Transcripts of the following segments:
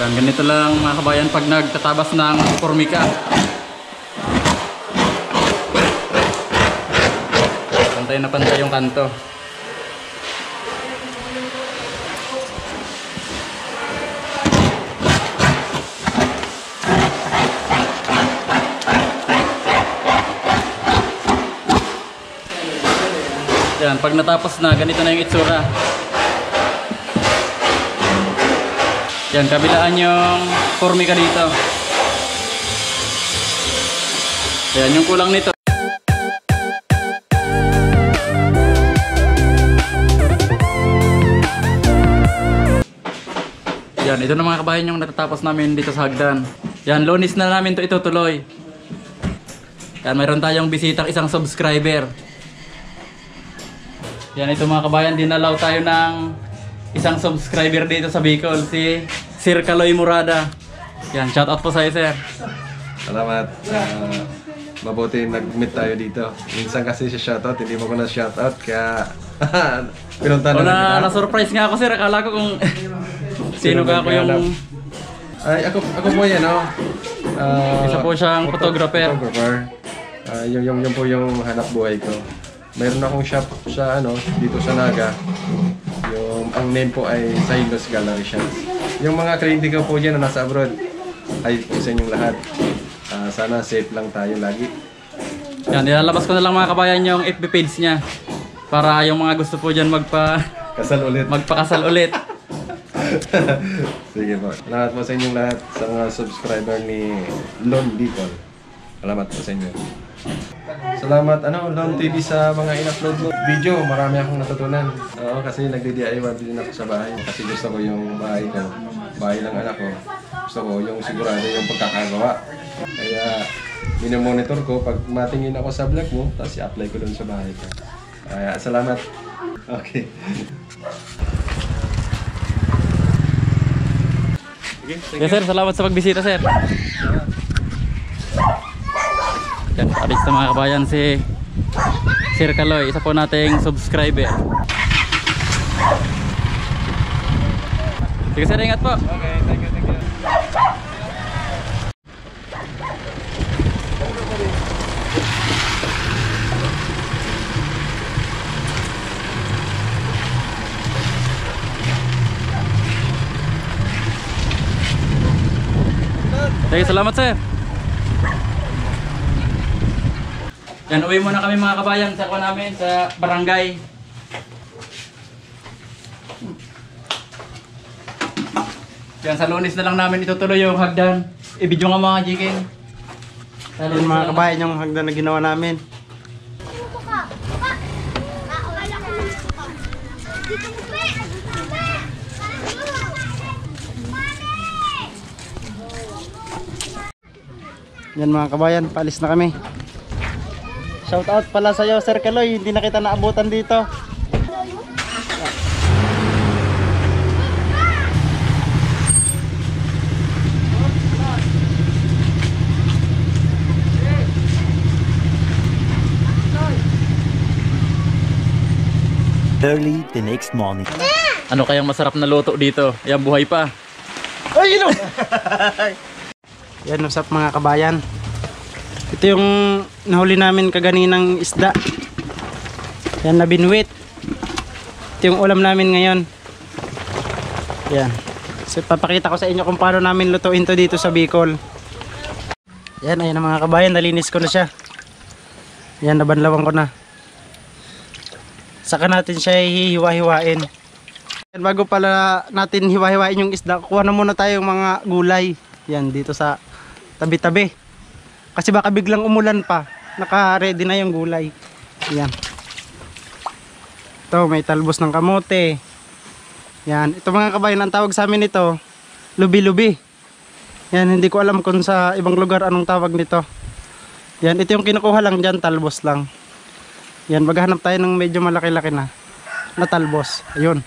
Yan, ganito lang mga kabayan pag nagtatabas ng formika. Pantay na pantay yung kanto. Yan, pag natapos na, ganito na yung itsura. Yan, kabilaan yung formika dito. Yan, yung kulang nito. Yan, ito na mga kabayan yung natatapos namin dito sa hagdan. Yan, Lunes na namin to itutuloy. Yan, mayroon tayong bisitang isang subscriber. Yan, ito mga kabayan, dinalaw tayo ng isang subscriber dito sa Bicol, si Sir Kaloy Murada. Yan, shout out po sa iyo, sir. Salamat. Mabuti nag-meet tayo dito. Minsan kasi si shoutout, hindi mo ko na shoutout, kaya pinunta na lang kita. Na-surprise nga ako, sir. Akala ko kung sino ka ako yung... Ay, ako po yan, no? Isa po siyang photographer. Yung po yung hanap buhay ko. Mayroon akong shop sa dito sa Naga. Ang name po ay Silos Gallery Shops. Yung mga cliente ko po dyan na nasa abroad, ay po sa inyong lahat. Sana safe lang tayo lagi. Yan, nilalabas ko na lang mga kabayan yung FB page niya. Para yung mga gusto po dyan magpakasal ulit. Sige po. Salamat po sa inyong lahat sa mga subscriber ni Lon Bicol. Salamat po sa inyo. Salamat Lon TV sa mga in-upload mo video. Marami akong natutunan. Oo, kasi nagdi-DIY din ako sa bahay. Kasi gusto ko yung bahay ko, bahay ng anak ko. Gusto ko yung sigurado yung pagkakagawa. Kaya minomonitor ko pag matingin ako sa vlog mo, tapos i-apply ko dun sa bahay ko. Kaya salamat. Okay. Yes, sir. Salamat sa pagbisita, sir. Yan, alis na mga kabayan si Sir Kaloy, isa po nating subscriber. Sige, sir, ingat po. Okay, thank you. Sige, salamat, sir. Yan, uwi muna kami mga kabayan sa kuha namin sa barangay. Yan, sa Lunes na lang namin itutuloy yung hagdan. I-video nga mga jikin. Yan mga kabayan yung hagdan na ginawa namin. Yan mga kabayan, paalis na kami. Shout out pala sa iyo, Sir Kaloy, hindi na kita naabutan dito. Early the next morning. Ano kayang masarap na luto dito? Yan, buhay pa. Ay, ino! Yan, usap mga kabayan. Ito yung nahuli namin kaganinang isda. Yan, na binwit. Ito yung ulam namin ngayon. Yan. So, papakita ko sa inyo kung paano namin lutuin to dito sa Bicol. Yan, ayan na mga kabayan. Nalinis ko na siya. Yan, nabanlawan ko na. Saka natin siya hihiwa-hiwain. Yan, bago pala natin hiwa-hiwain yung isda, kuha na muna tayong mga gulay. Yan, dito sa tabi-tabi. Kasi baka biglang umulan pa. Naka-ready na yung gulay. Yan. Ito, may talbos ng kamote. Yan. Ito mga kabayan, ang tawag sa amin ito, lubi-lubi. Yan, hindi ko alam kung sa ibang lugar anong tawag nito. Yan, ito yung kinukuha lang dyan, talbos lang. Yan, maghanap tayo ng medyo malaki-laki na talbos. Ayun.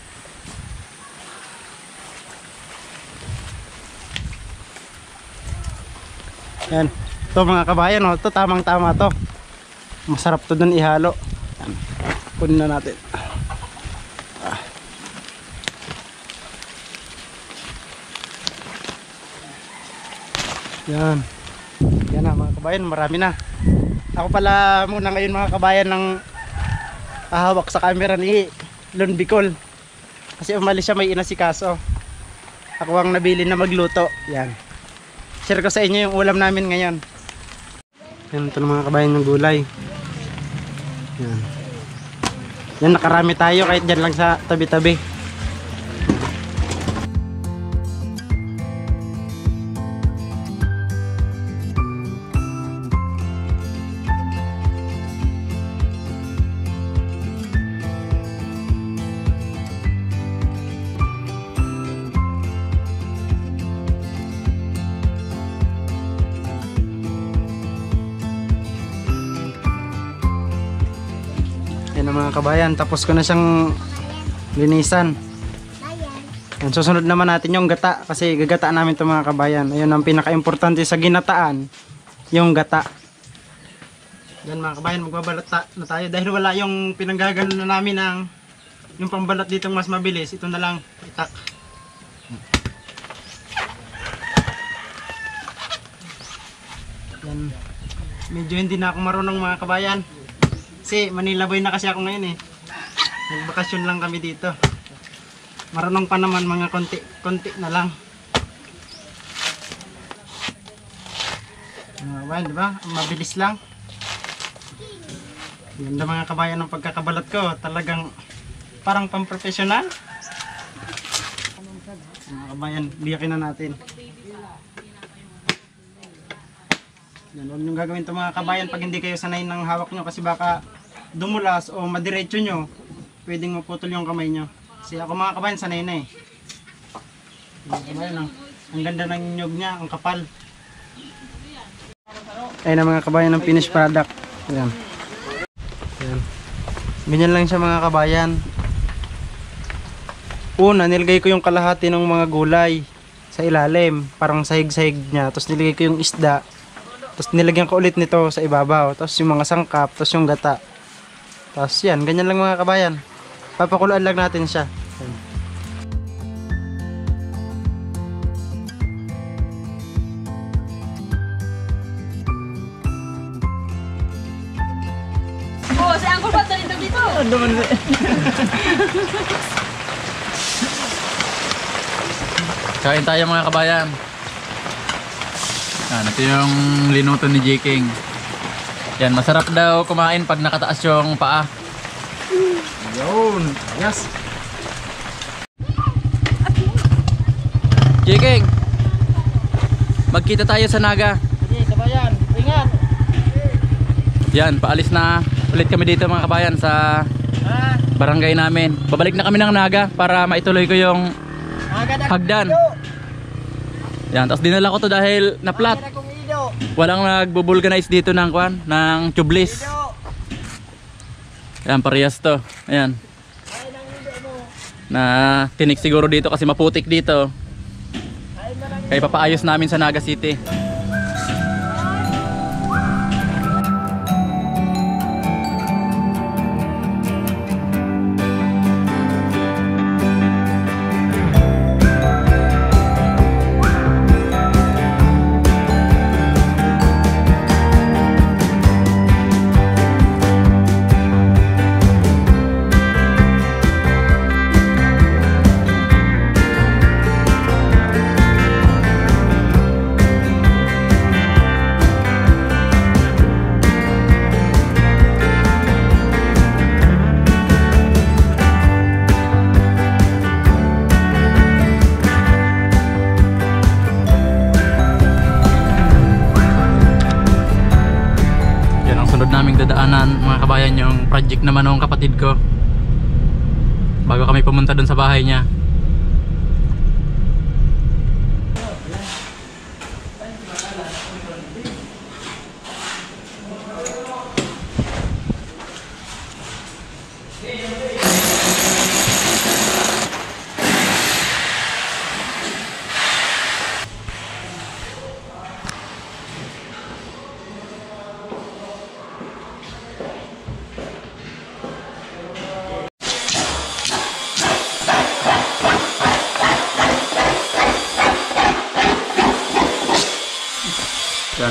Yan. Ito mga kabayan, ito tamang-tama to. Masarap to dun ihalo. Yan. Kunin na natin. Yan. Yan na mga kabayan, marami na. Ako pala muna ngayon mga kabayan ng hahawak sa camera ni Lon Bicol. Kasi umalis siya, may inasikaso. Ako ang nabili na magluto. Yan. Share ko sa inyo yung ulam namin ngayon. Yan, ito na mga kabayan ng gulay. Yan. Yan, nakarami tayo kahit dyan lang sa tabi-tabi. Yan ang mga kabayan, tapos ko na siyang linisan. Yan, susunod naman natin yung gata, kasi gagataan namin ito mga kabayan. Ayun ang pinaka-importante sa ginataan, yung gata. Yan mga kabayan, magbabalat na tayo dahil wala yung pinanggagano na namin ng yung pambalat dito mas mabilis. Ito na lang itak. Yan, medyo hindi na ako marunong mga kabayan. Kasi Manila boy na kasi ako ngayon eh. Nagbakasyon lang kami dito. Marunong pa naman mga konti na lang. Mga kabayan, diba? Mabilis lang. Ganda mga kabayan ng pagkakabalat ko. Talagang parang pang-professional. Mga kabayan, biyakin na natin. Yan, huwag nyo gagawin ito mga kabayan pag hindi kayo sanay ng hawak nyo kasi baka dumulas o madiretso nyo, pwedeng maputol yung kamay nyo. Kasi ako mga kabayan sanay na eh. Mga kabayan, ang ganda ng nyog niya, ang kapal. Ayun na mga kabayan ng finished product. Ayan. Ayan. Ganyan lang siya mga kabayan. Una, nilagay ko yung kalahati ng mga gulay sa ilalim, parang sahig-sahig niya. Tapos nilagay ko yung isda. Tapos nilagyan ko ulit nito sa ibabaw. Tapos yung mga sangkap, tapos yung gata. Tapos yan, ganyan lang mga kabayan. Papakuluan lang natin siya. Yan. Oh, si Uncle Pat dito dito. Kain tayo mga kabayan. Yan, ito yung linuto ni J. King. Yan, masarap daw kumain pag nakataas yung paa. Yun, yes. J. King, magkita tayo sa Naga. Sige kabayan, ingat. Yan, paalis na ulit kami dito mga kabayan sa barangay namin. Babalik na kami ng Naga para maituloy ko yung hagdan. Yan, tapos dinala ko to dahil na-flat. Walang nagbo-vulcanize dito ng kwan, ng tubeless. Yan, parehas to. Ayan. Na tinik siguro dito kasi maputik dito. Kaya papaayos namin sa Naga City. Naming dadaanan mga kabayan yung project naman ng kapatid ko bago kami pumunta dun sa bahay niya.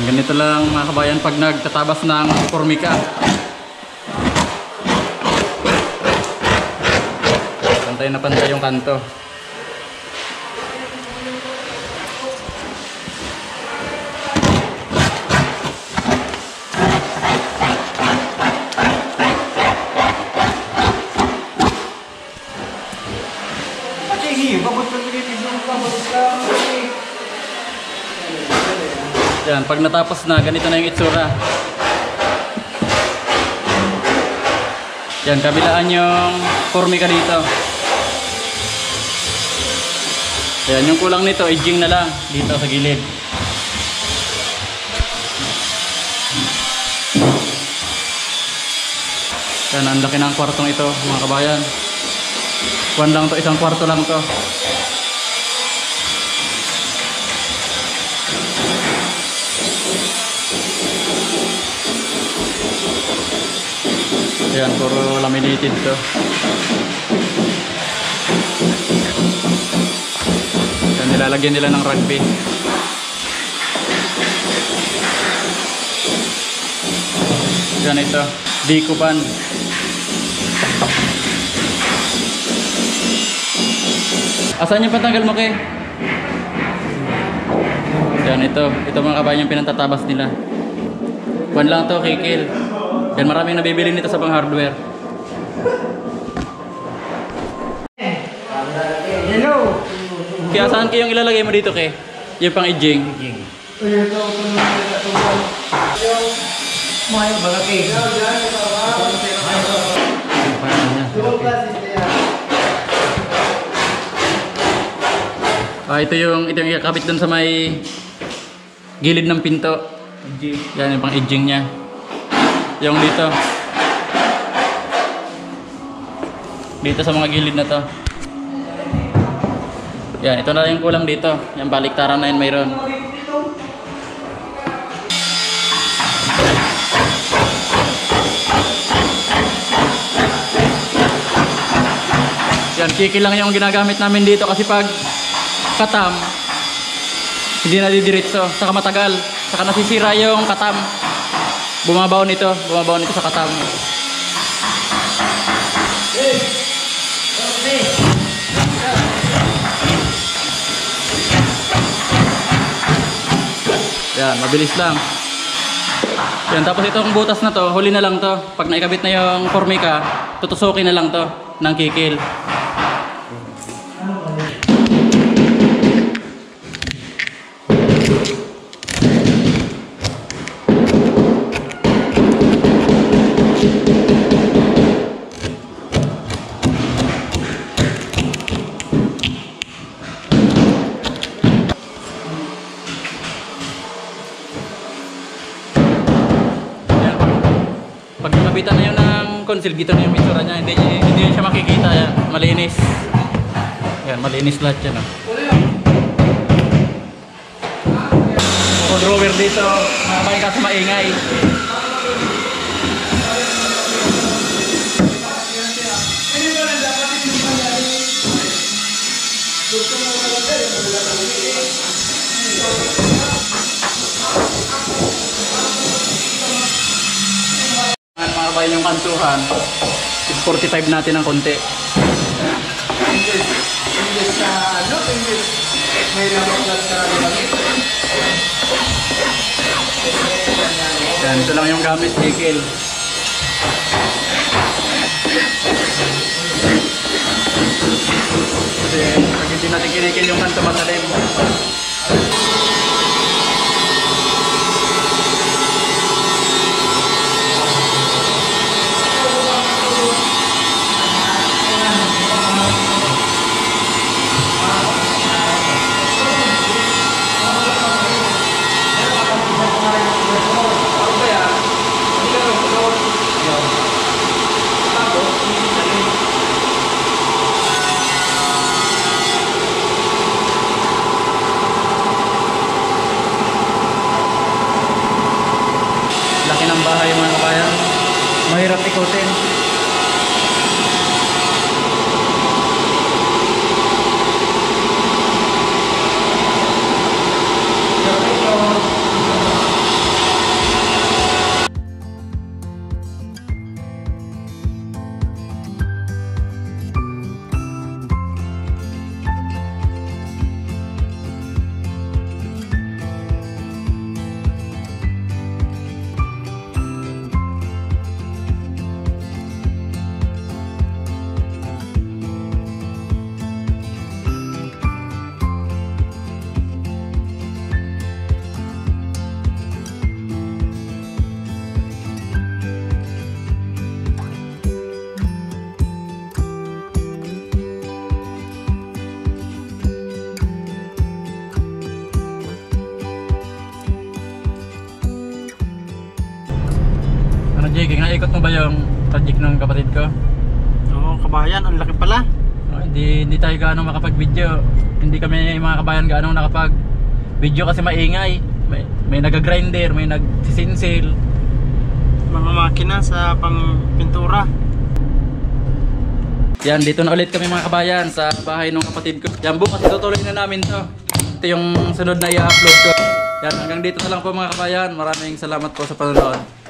Yan, ganito lang mga kabayan pag nagtatabas ng formika. Pantay na pantay yung kanto. Yan, pag natapos na, ganito na yung itsura. Yan, kabilaan yung formika dito. Yan, yung kulang nito, edging na lang dito sa gilid. Yan, ang laki ng kwartong ito mga kabayan. Kuwan lang to, isang kwarto lang to. Ayan, puro laminated to. Ayan, nilalagyan nila ng rugby. Ayan ito, Decopan. Asan yung patanggal mo, Ke? Ayan, ito mga kabayan yung pinantatabas nila. Kuwan lang to, kikil. Yan, maraming nabibili nito sa pang hardware. Hello! Kaya saan kayong ilalagay mo dito, Ke? Yung pang edging. Ito yung ikakabit dun sa may gilid ng pinto. Yan yung pang edging niya. Yung dito sa mga gilid na to. Yan, ito na yung kulang dito. Yung baliktaran na yun mayroon. Yan, kiki lang yung ginagamit namin dito kasi pag katam hindi na didiretso, saka matagal, saka nasisira yung katam. Bumabaw nito sa katam. Yan, mabilis lang. Yan, tapos itong butas na to, huli na lang to. Pag naikabit na yung formika, tutusukin na lang to ng kikil. Pag nabitan na yun ng conceal, dito na yung itsura niya. Hindi siya makikita. Yan. Malinis. Yan, malinis lahat yan. Drawer dito. Makakain ka sa maingay. Bayan yung kantuhan, 45 natin ng konti. Yan, ito lang yung gamit, kikil. Kasi pag hindi natin kinikil yung kanto matalim. Bahay mga kabayan, mahirap ikutin. naikot mo ba yung project ng kapatid ko? Oo, kabayan, ang laki pala. Oh, hindi tayo gaano makapag-video. Hindi kami mga kabayan gaano nakapag-video kasi maingay. May nag-grinder, may nagsisinsil. Mga makina sa pang pintura. Yan, dito na ulit kami mga kabayan sa bahay ng kapatid ko. Yan, bukas itutuloy na namin to. Ito yung sunod na i-upload ko. Yan, hanggang dito na lang po mga kabayan. Maraming salamat po sa panonood.